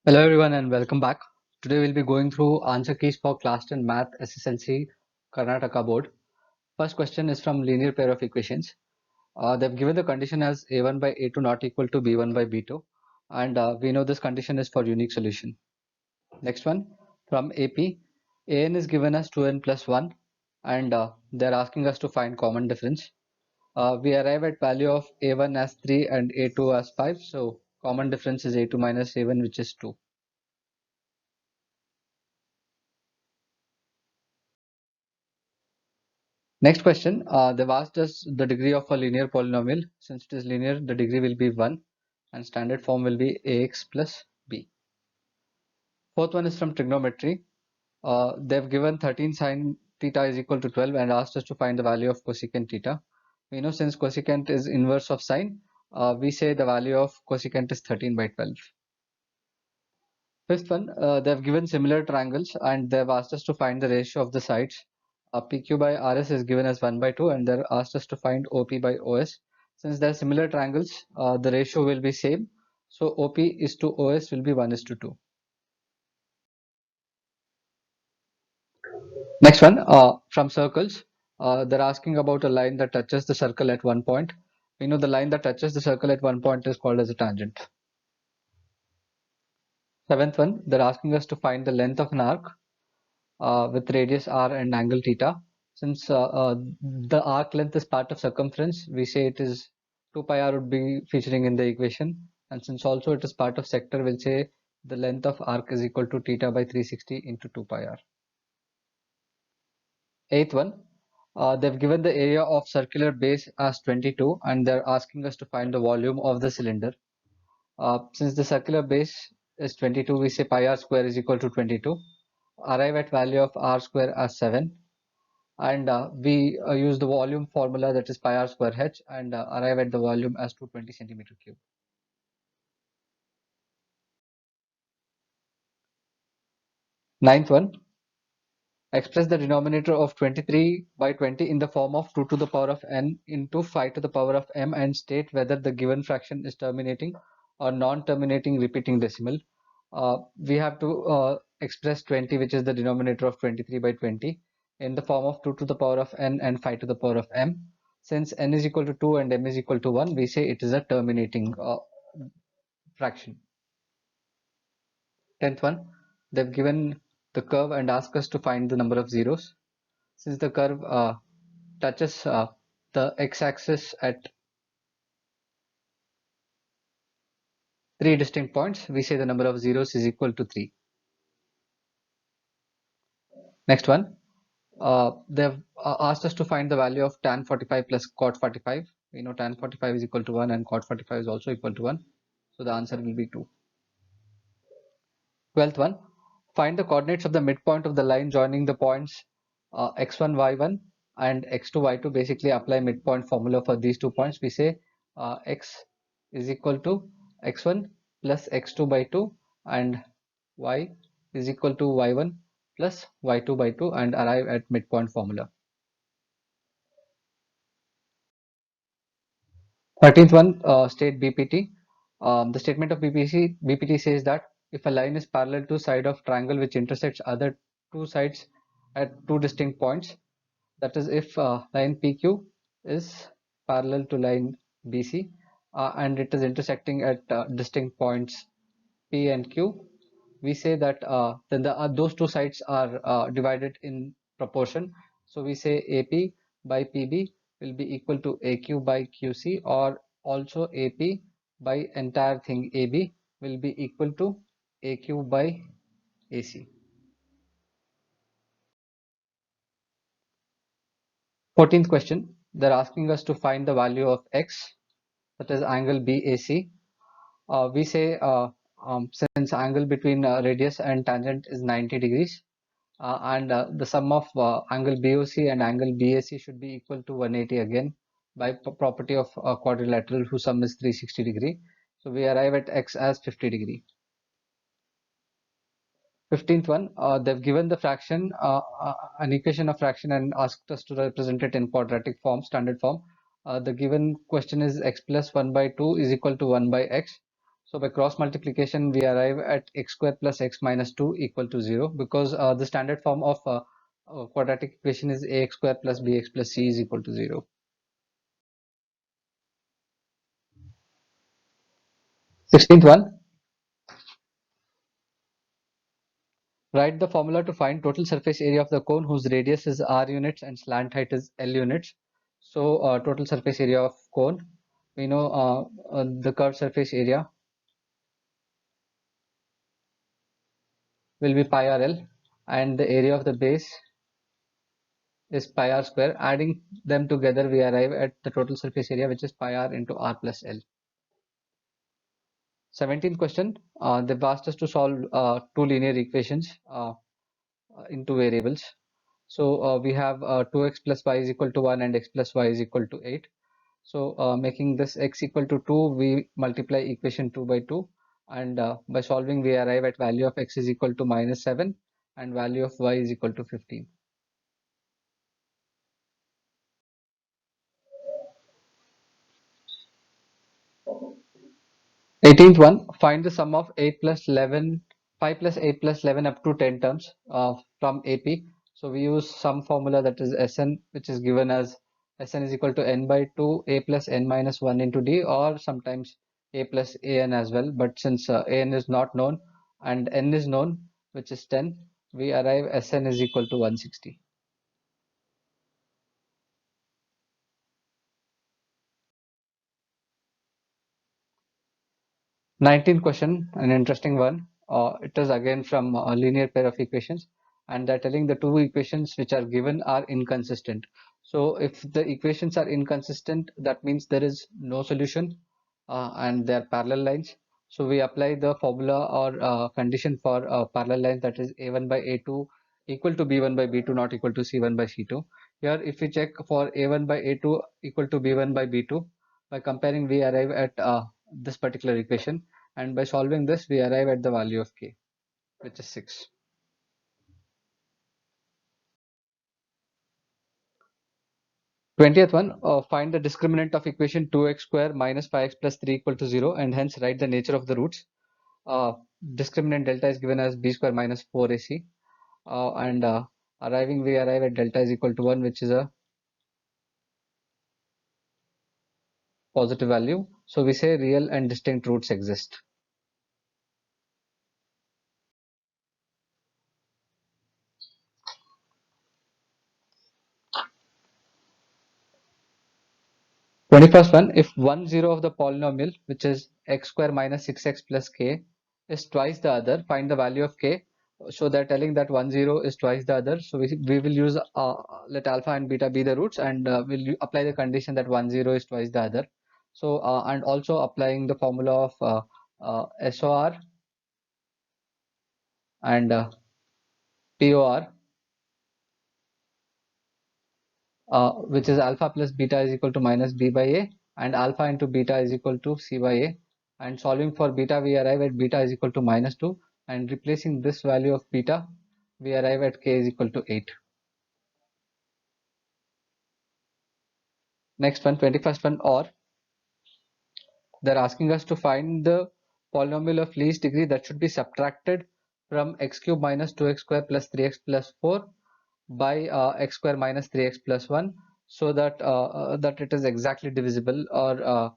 Hello everyone and welcome back. Today we'll be going through answer keys for Class 10 Math SSLC Karnataka Board. First question is from linear pair of equations. They've given the condition as a1 by a2 not equal to b1 by b2, and we know this condition is for unique solution. Next one from AP, an is given as 2n plus 1, and they're asking us to find common difference. We arrive at value of a1 as 3 and a2 as 5, so common difference is a2 minus a1, which is 2. Next question, they've asked us the degree of a linear polynomial. Since it is linear, the degree will be 1 and standard form will be ax plus b. Fourth one is from trigonometry. They've given 13 sine theta is equal to 12 and asked us to find the value of cosecant theta. We know since cosecant is inverse of sine, we say the value of cosecant is 13 by 12. Fifth one, they've given similar triangles and they've asked us to find the ratio of the sides. PQ by RS is given as 1 by 2 and they're asked us to find OP by OS. Since they're similar triangles, the ratio will be same. So OP is to OS will be 1 is to 2. Next one, from circles, they're asking about a line that touches the circle at one point. We know the line that touches the circle at one point is called as a tangent. Seventh one, they're asking us to find the length of an arc with radius r and angle theta. Since the arc length is part of circumference, we say it is 2 pi r would be featuring in the equation. And since also it is part of sector, we'll say the length of arc is equal to theta by 360 into 2 pi r. Eighth one, they've given the area of circular base as 22 and they're asking us to find the volume of the cylinder. Since the circular base is 22, we say pi r square is equal to 22. Arrive at value of r square as 7. And we use the volume formula, that is pi r square h, and arrive at the volume as 220 centimeter cube. Ninth one, express the denominator of 23 by 20 in the form of 2 to the power of n into 5 to the power of m and state whether the given fraction is terminating or non-terminating repeating decimal. We have to express 20, which is the denominator of 23 by 20, in the form of 2 to the power of n and 5 to the power of m. Since n is equal to 2 and m is equal to 1, we say it is a terminating fraction. 10th one, they've given the curve and asked us to find the number of zeros. Since the curve touches the x-axis at three distinct points, we say the number of zeros is equal to 3. Next one, they've asked us to find the value of tan 45 plus cot 45. We know tan 45 is equal to 1 and cot 45 is also equal to 1. So the answer will be 2. 12th one, find the coordinates of the midpoint of the line joining the points x1, y1 and x2, y2. Basically apply midpoint formula for these 2 points. We say x is equal to x1 plus x2 by 2 and y is equal to y1 plus y2 by 2 and arrive at midpoint formula. 13th one, state BPT. The statement of BPT says that if a line is parallel to side of triangle which intersects other two sides at two distinct points, that is if line PQ is parallel to line BC and it is intersecting at distinct points P and Q, we say that then those two sides are divided in proportion. So we say AP by PB will be equal to AQ by QC, or also AP by entire thing AB will be equal to AQ by AC. 14th question, they're asking us to find the value of X, that is angle BAC. We say since angle between radius and tangent is 90 degrees, and the sum of angle BOC and angle BAC should be equal to 180 again by property of quadrilateral whose sum is 360 degree. So we arrive at X as 50 degree. 15th one, they've given the fraction, an equation of fraction and asked us to represent it in quadratic form, standard form. The given question is x plus 1 by 2 is equal to 1 by x. So by cross multiplication, we arrive at x square plus x minus 2 equal to 0, because the standard form of quadratic equation is ax square plus bx plus c is equal to 0. 16th one, write the formula to find total surface area of the cone whose radius is r units and slant height is l units. So total surface area of cone, we know the curved surface area will be pi r l, and the area of the base is pi r square. Adding them together, we arrive at the total surface area, which is pi r into r plus l. 17th question, they've asked us to solve two linear equations in two variables. So we have 2x plus y is equal to 1 and x plus y is equal to 8. So making this x equal to 2, we multiply equation 2 by 2, and by solving we arrive at value of x is equal to minus 7 and value of y is equal to 15. 18th one, find the sum of 8 plus 11, 5 plus 8 plus 11 up to 10 terms from AP. So we use some formula, that is Sn, which is given as Sn is equal to n by 2 a plus n minus 1 into d, or sometimes a plus an as well. But since an is not known and n is known, which is 10, we arrive Sn is equal to 160. 19th question, an interesting one. It is again from a linear pair of equations, and they're telling the two equations which are given are inconsistent. So if the equations are inconsistent, that means there is no solution, and they're parallel lines. So we apply the formula or condition for parallel lines, that is a1 by a2 equal to b1 by b2 not equal to c1 by c2. Here, if we check for a1 by a2 equal to b1 by b2, by comparing we arrive at this particular equation, and by solving this we arrive at the value of k, which is 6. 20th one, find the discriminant of equation 2x square minus 5x plus 3 equal to 0, and hence write the nature of the roots. Discriminant delta is given as b square minus 4ac, and we arrive at delta is equal to 1, which is a positive value. So we say real and distinct roots exist. 21st one, if 1 0 of the polynomial, which is x square minus 6x plus k, is twice the other, find the value of k. So they're telling that 1 0 is twice the other. So we will use let alpha and beta be the roots, and we'll apply the condition that 1 0 is twice the other. So and also applying the formula of SOR and POR, which is alpha plus beta is equal to minus b by a, and alpha into beta is equal to c by a. And solving for beta, we arrive at beta is equal to minus 2, and replacing this value of beta, we arrive at k is equal to 8. Next one, 21st one, or they're asking us to find the polynomial of least degree that should be subtracted from x cube minus 2x square plus 3x plus 4 by x square minus 3x plus 1, so that that it is exactly divisible, or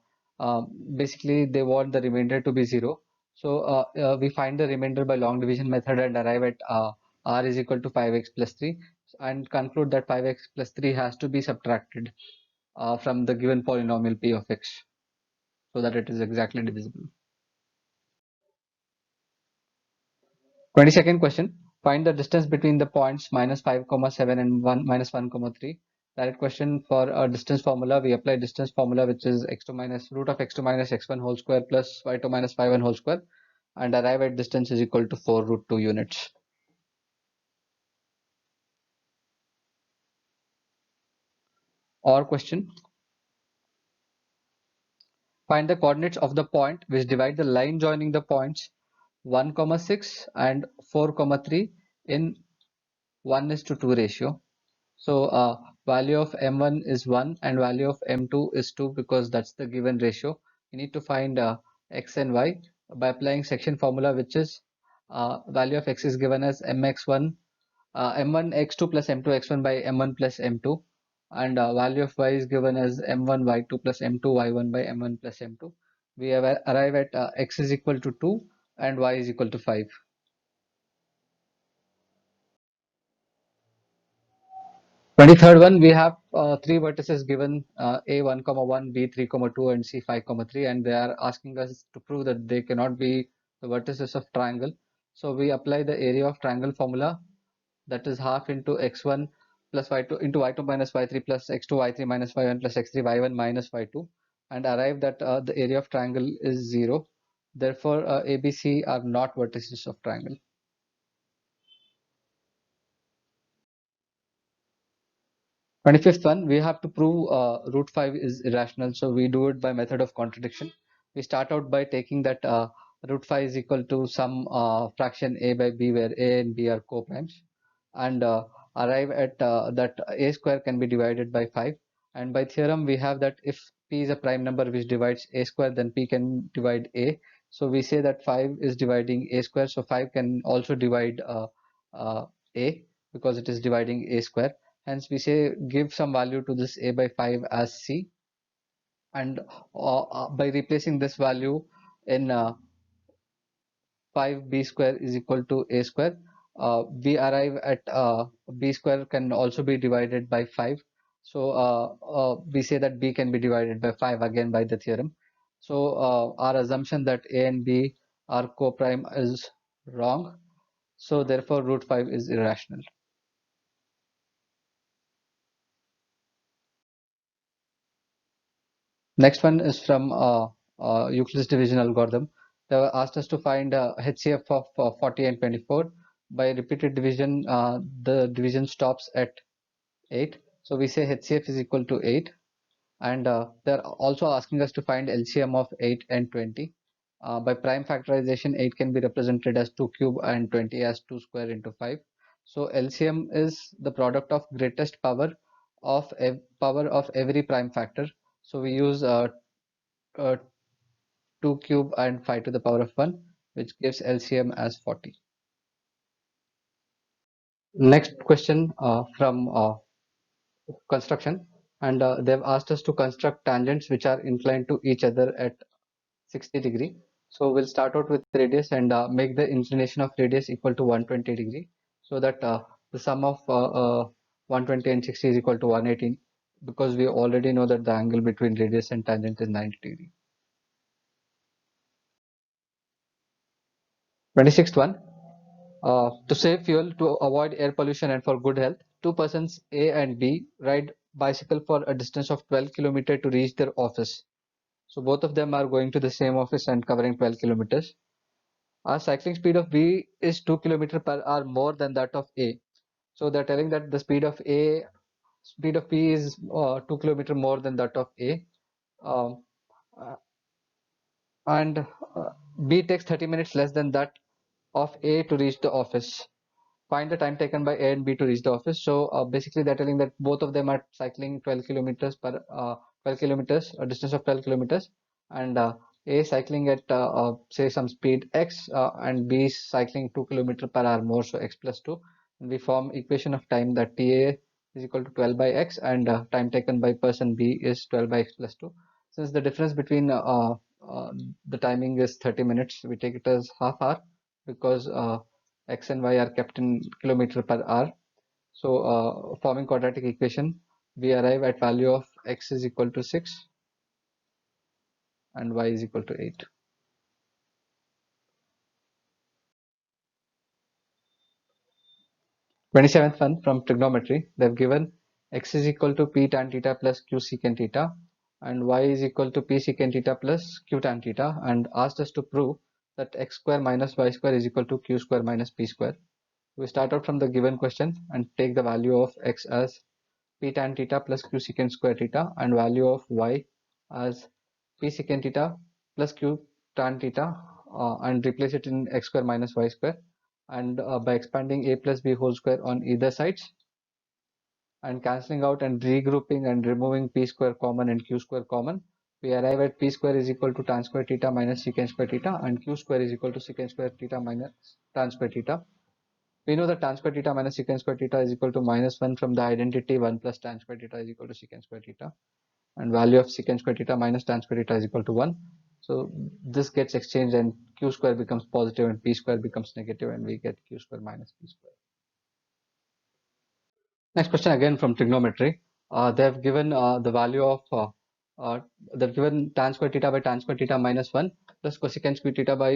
basically they want the remainder to be 0. So we find the remainder by long division method and arrive at r is equal to 5x plus 3, and conclude that 5x plus 3 has to be subtracted from the given polynomial p of x, so that it is exactly divisible. 22nd question, find the distance between the points minus 5 comma 7 and 1 minus 1 comma 3. Direct question. For a distance formula, we apply distance formula, which is x2 minus root of x2 minus x1 whole square plus y2 minus y1 whole square, and arrive at distance is equal to 4 root 2 units. Or question, find the coordinates of the point which divide the line joining the points 1 comma 6 and 4 comma 3 in 1:2 ratio. So value of m1 is 1 and value of m2 is 2, because that's the given ratio. We need to find x and y. by applying section formula, which is value of x is given as mx1 m1 x2 plus m2 x1 by m1 plus m2, and value of y is given as m1 y2 plus m2 y1 by m1 plus m2. We have arrive at x is equal to 2 and y is equal to 5. 23rd one, we have three vertices given, a 1 comma 1, b 3 comma 2, and c 5 comma 3, and they are asking us to prove that they cannot be the vertices of triangle. So we apply the area of triangle formula, that is half into x1 plus y2 into y2 minus y3 plus x2 y3 minus y1 plus x3 y1 minus y2, and arrive that the area of triangle is 0. Therefore, ABC are not vertices of triangle. 25th one, we have to prove root 5 is irrational, so we do it by method of contradiction. We start out by taking that root 5 is equal to some fraction a by b, where a and b are co-primes, and arrive at that a square can be divided by 5. And by theorem, we have that if p is a prime number which divides a square, then p can divide a. So we say that 5 is dividing a square, so 5 can also divide uh, a, because it is dividing a square. Hence, we say give some value to this a by 5 as c, and by replacing this value in 5b square is equal to a square, we arrive at b square can also be divided by 5. So we say that b can be divided by 5 again by the theorem. So our assumption that a and b are co-prime is wrong. So therefore, root 5 is irrational. Next one is from Euclid's division algorithm. They were asked us to find HCF of 40 and 24. By repeated division, the division stops at 8. So we say HCF is equal to 8. And they're also asking us to find LCM of 8 and 20. By prime factorization, 8 can be represented as 2 cube and 20 as 2 square into 5. So LCM is the product of greatest power of every prime factor. So we use uh, 2 cube and 5 to the power of 1, which gives LCM as 40. Next question from construction, and they've asked us to construct tangents which are inclined to each other at 60 degree. So we'll start out with radius and make the inclination of radius equal to 120 degree, so that the sum of 120 and 60 is equal to 118, because we already know that the angle between radius and tangent is 90 degree. 26th one, to save fuel, to avoid air pollution, and for good health, two persons A and B ride bicycle for a distance of 12 kilometers to reach their office. So both of them are going to the same office and covering 12 kilometers. Our cycling speed of B is 2 kilometers per hour more than that of A. So they're telling that the speed of B is 2 kilometers more than that of A. Um, uh, and B takes 30 minutes less than that of A to reach the office. Find the time taken by A and B to reach the office. So basically, they're telling that both of them are cycling 12 kilometers per 12 kilometers, a distance of 12 kilometers, and A cycling at say some speed x, and B is cycling 2 kilometers per hour more, so x plus 2. And we form equation of time that TA is equal to 12 by x, and time taken by person B is 12 by x plus 2. Since the difference between the timing is 30 minutes, we take it as half hour, because x and y are kept in kilometer per hour. So forming quadratic equation, we arrive at value of x is equal to 6 and y is equal to 8. 27th one, from trigonometry, they've given x is equal to p tan theta plus q secant theta, and y is equal to p secant theta plus q tan theta, and asked us to prove that x square minus y square is equal to q square minus p square. We start out from the given question and take the value of x as p tan theta plus q secant square theta, and value of y as p secant theta plus q tan theta, and replace it in x square minus y square, and by expanding a plus b whole square on either sides, and cancelling out and regrouping and removing p square common and q square common, we arrive at p square is equal to tan square theta minus secant square theta, and q square is equal to secant square theta minus tan square theta. We know that tan square theta minus secant square theta is equal to -1 from the identity 1 plus tan square theta is equal to secant square theta, and value of secant square theta minus tan square theta is equal to 1. So this gets exchanged and q square becomes positive and p square becomes negative, and we get q square minus p square. Next question again from trigonometry. They have given the value of uh, they've given tan square theta by tan square theta minus 1 plus cosecant square theta by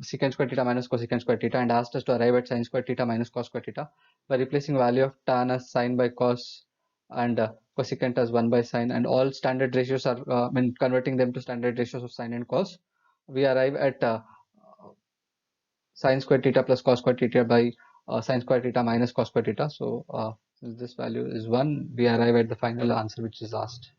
secant square theta minus cosecant square theta, and asked us to arrive at sin square theta minus cos square theta by replacing value of tan as sin by cos and cosecant as 1 by sin, and all standard ratios are converting them to standard ratios of sin and cos. We arrive at sin square theta plus cos square theta by sin square theta minus cos square theta. So since this value is 1, we arrive at the final answer which is asked.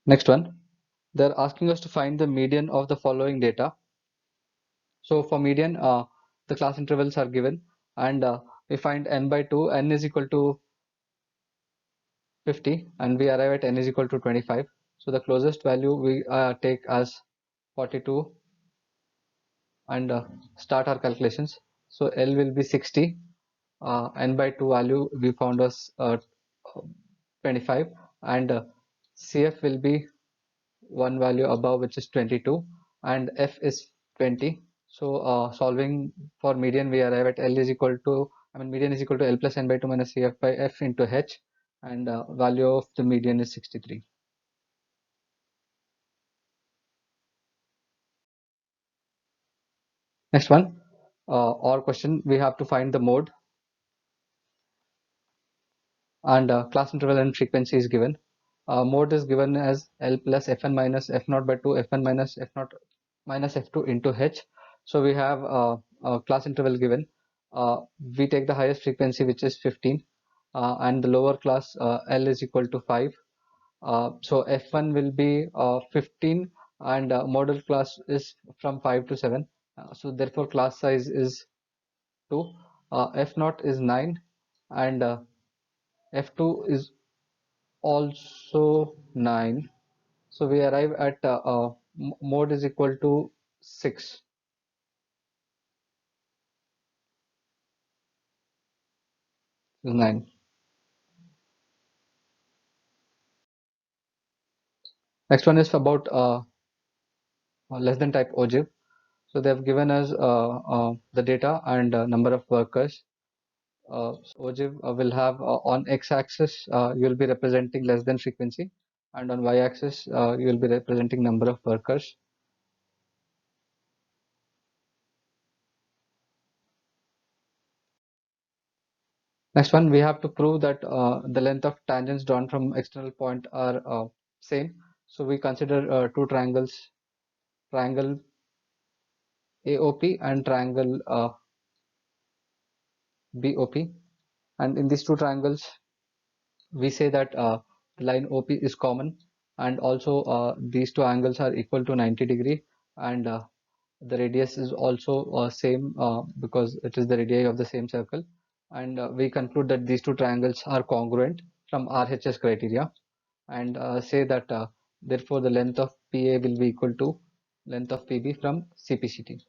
Next one, they're asking us to find the median of the following data. So for median, the class intervals are given, and we find n by 2, n is equal to 50, and we arrive at n is equal to 25. So the closest value we take as 42 and start our calculations. So L will be 60, n by 2 value we found was 25, and CF will be one value above, which is 22, and F is 20. So solving for median, we arrive at L is equal to, median is equal to L plus n by 2 minus CF by F into H, and value of the median is 63. Next one, or question, we have to find the mode, and class interval and frequency is given. Mode is given as L plus Fn minus F0 by 2 Fn minus F0 minus F2 into H. So we have a class interval given. We take the highest frequency, which is 15, and the lower class L is equal to 5. So F1 will be 15, and model class is from 5 to 7. So therefore class size is 2. F0 is 9, and F2 is also 9. So we arrive at mode is equal to 6. Is 9. Next one is about less than type ogive. So they have given us the data and number of workers. Ogive will have on x-axis you will be representing less than frequency, and on y-axis you will be representing number of workers. Next one, we have to prove that the length of tangents drawn from external point are same. So we consider two triangles, triangle AOP and triangle BOP, and in these two triangles we say that the line OP is common, and also these two angles are equal to 90°, and the radius is also same because it is the radii of the same circle, and we conclude that these two triangles are congruent from RHS criteria, and say that therefore the length of PA will be equal to length of PB from CPCT.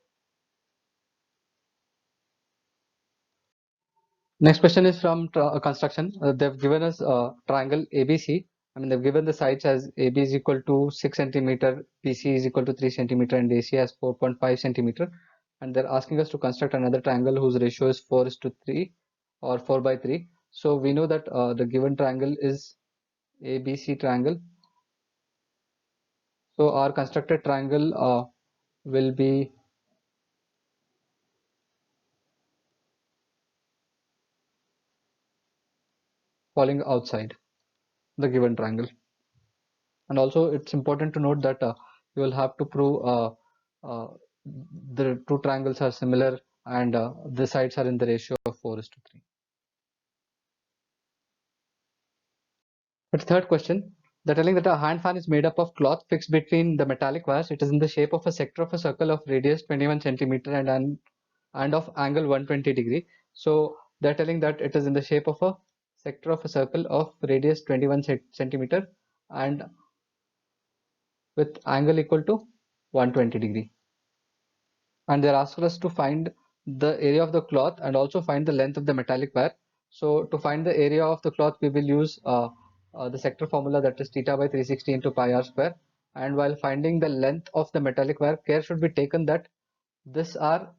Next question is from construction. They've given us triangle ABC. They've given the sides as AB is equal to 6 centimeter, PC is equal to 3 centimeter, and AC as 4.5 centimeter. And they're asking us to construct another triangle whose ratio is 4:3 or 4 by 3. So we know that the given triangle is ABC triangle. So our constructed triangle will be falling outside the given triangle. And also it's important to note that you will have to prove uh, the two triangles are similar, and the sides are in the ratio of 4:3. But third question, they're telling that a hand fan is made up of cloth fixed between the metallic wires. It is in the shape of a sector of a circle of radius 21 centimeter, and and of angle 120 degree. So they're telling that it is in the shape of a sector of a circle of radius 21 centimeter and with angle equal to 120 degree. And they're asking us to find the area of the cloth and also find the length of the metallic wire. So to find the area of the cloth, we will use the sector formula, that is theta by 360 into pi r square. And while finding the length of the metallic wire, care should be taken that this r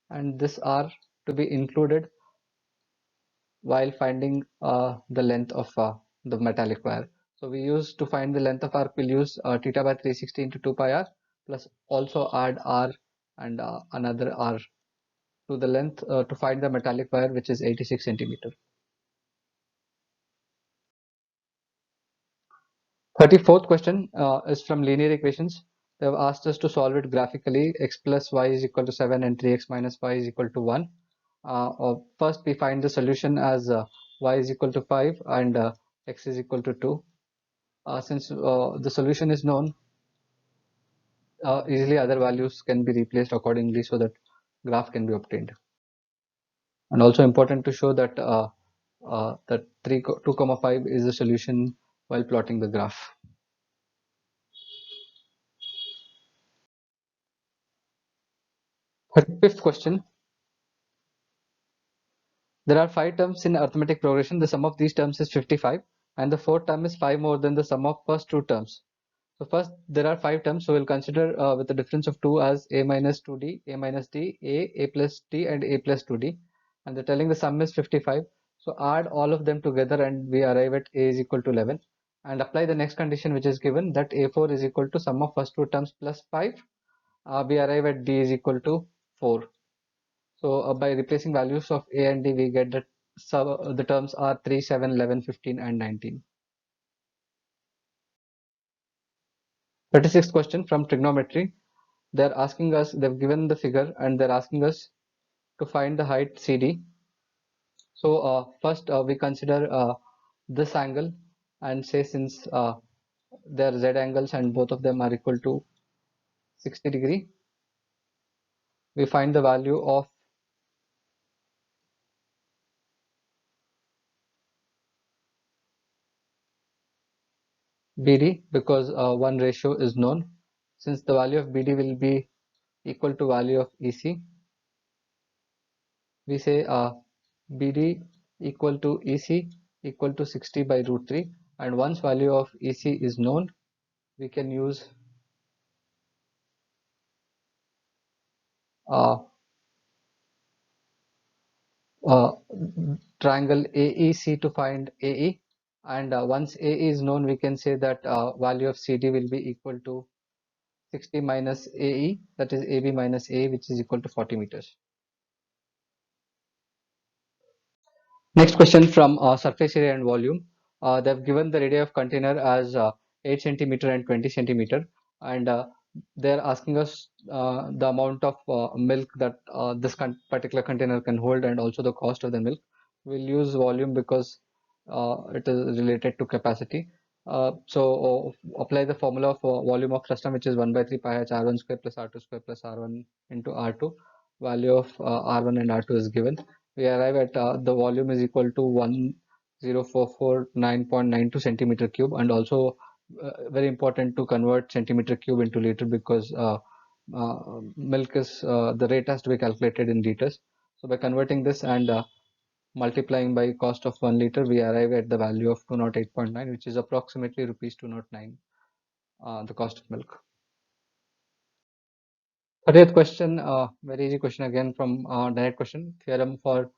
and this r to be included while finding the length of the metallic wire. So we use to find the length of arc, we'll use theta by 360 into 2 pi r plus also add r and another r to the length to find the metallic wire, which is 86 centimeter. 34th question is from linear equations. They have asked us to solve it graphically. X plus y is equal to 7 and 3x minus y is equal to 1. First, we find the solution as y is equal to 5 and x is equal to 2. Since the solution is known, easily other values can be replaced accordingly so that graph can be obtained. And also important to show that that 2 comma 5 is the solution while plotting the graph. 35th question. There are 5 terms in arithmetic progression. The sum of these terms is 55 and the fourth term is 5 more than the sum of first 2 terms. So first there are 5 terms, so we'll consider with the difference of 2 as a minus 2d, a minus d, a plus d and a plus 2d, and they're telling the sum is 55. So add all of them together and we arrive at a is equal to 11 and apply the next condition which is given, that a4 is equal to sum of first 2 terms plus 5. We arrive at d is equal to 4. So by replacing values of a and d, we get that the terms are 3, 7, 11, 15 and 19. 36th question from trigonometry. They're asking us, they've given the figure and they're asking us to find the height CD. So first we consider this angle and say since they're Z angles and both of them are equal to 60 degree, we find the value of BD because one ratio is known. Since the value of BD will be equal to value of EC, we say BD equal to EC equal to 60 by root 3, and once value of EC is known, we can use uh, uh, triangle AEC to find AE, and once AE is known, we can say that value of CD will be equal to 60 minus AE, that is AB minus AE, which is equal to 40 meters. Next question from surface area and volume. They've given the radii of container as 8 centimeter and 20 centimeter, and they're asking us the amount of milk that this particular container can hold and also the cost of the milk. We'll use volume because it is related to capacity. So apply the formula for volume of frustum, which is 1 by 3 pi h r1 square plus r2 square plus r1 into r2. Value of r1 and r2 is given. We arrive at the volume is equal to 10,449.92 centimeter cube, and also very important to convert centimeter cube into liter because milk is the rate has to be calculated in liters. So by converting this and multiplying by cost of 1 liter, we arrive at the value of 208.9, which is approximately rupees 209, the cost of milk. 30th question, very easy question again from direct question, theorem for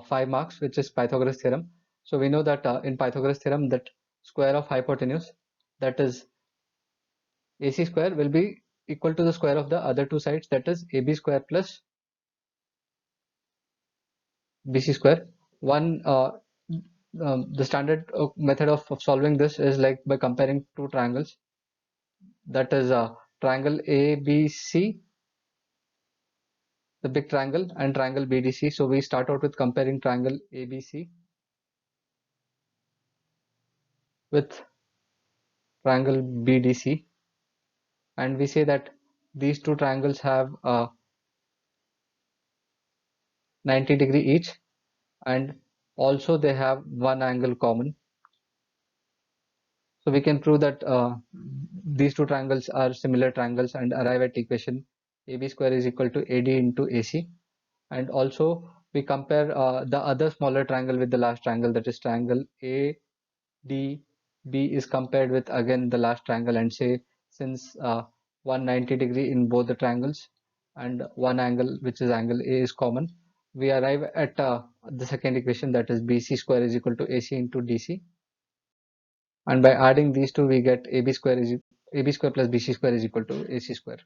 5 marks, which is Pythagoras theorem. So we know that in Pythagoras theorem that square of hypotenuse, that is AC square, will be equal to the square of the other two sides, that is AB square plus BC square. One the standard method of solving this is like by comparing two triangles, that is triangle ABC, the big triangle, and triangle BDC. So we start out with comparing triangle ABC with triangle BDC, and we say that these two triangles have 90 degree each, and also they have one angle common. So we can prove that these two triangles are similar triangles and arrive at equation AB square is equal to AD into AC. And also we compare the other smaller triangle with the last triangle, that is triangle ADB is compared with again the last triangle, and say since 190 degree in both the triangles and one angle which is angle A is common, we arrive at the second equation, that is BC square is equal to AC into DC. And by adding these two, we get AB square plus BC square is equal to AC square.